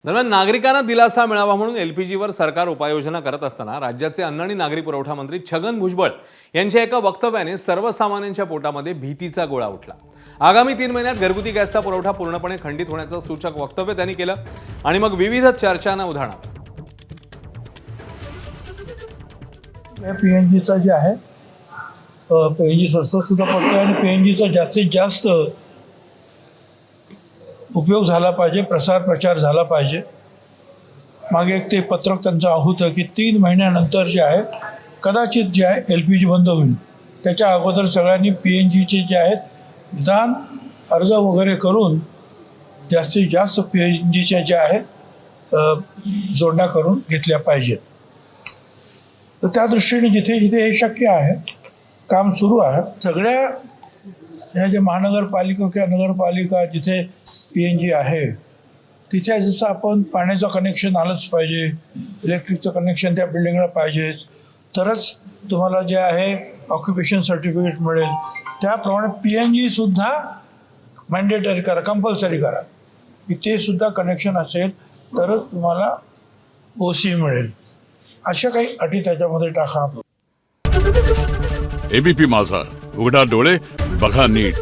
दरम्यान नागरिकांना दिलासा मिळावा म्हणून एलपीजीवर सरकार उपाययोजना करत असताना राज्याचे अन्न आणि नागरी पुरवठा मंत्री छगन भुजबळ यांच्या एका वक्तव्याने सर्वसामान्यांच्या पोटामध्ये भीतीचा गोळा उठला। आगामी 3 महिन्यात घरगुती गॅसचा पुरवठा पूर्णपणे खंडित होण्याचं सूचक वक्तव्य त्यांनी केलं आणि मग विविध चर्चांना उधाण आलं। पीएनजीचा जे आहे पीएनजी स्वस्त सुद्धा पडतो आणि पीएनजीचा जास्तीत जास्त उपयोग झाला पाहिजे, प्रचार झाला पाहिजे। मागे एक ते पत्रक त्यांचं होतं की 3 महिन्यानंतर जे आहे कदाचित जे आहे LPG बंद होईल, त्याच्या अगोदर सगळ्यांनी पीएनजीचे जे आहेत निदान अर्ज वगैरे करून जास्तीत जास्त पीएनजीच्या ज्या आहेत जोडण्या करून घेतल्या पाहिजेत। तर त्या दृष्टीने जिथे जिथे हे शक्य आहे काम सुरू आहे। सगळ्या ह्या जे महानगरपालिका किंवा नगरपालिका जिथे पीएनजी आहे तिथे जसं आपण पाण्याचं कनेक्शन आलंच पाहिजे, इलेक्ट्रिकचं कनेक्शन त्या बिल्डिंगला पाहिजेच, तरच तुम्हाला जे आहे ऑक्युपेशन सर्टिफिकेट मिळेल। त्याप्रमाणे पीएनजीसुद्धा मॅन्डेटरी करा, कंपल्सरी करा की ते सुद्धा कनेक्शन असेल तरच तुम्हाला OC मिळेल। अशा काही अटी त्याच्यामध्ये टाका। एबीपी माझा, उघडा डोळे बघा नीट।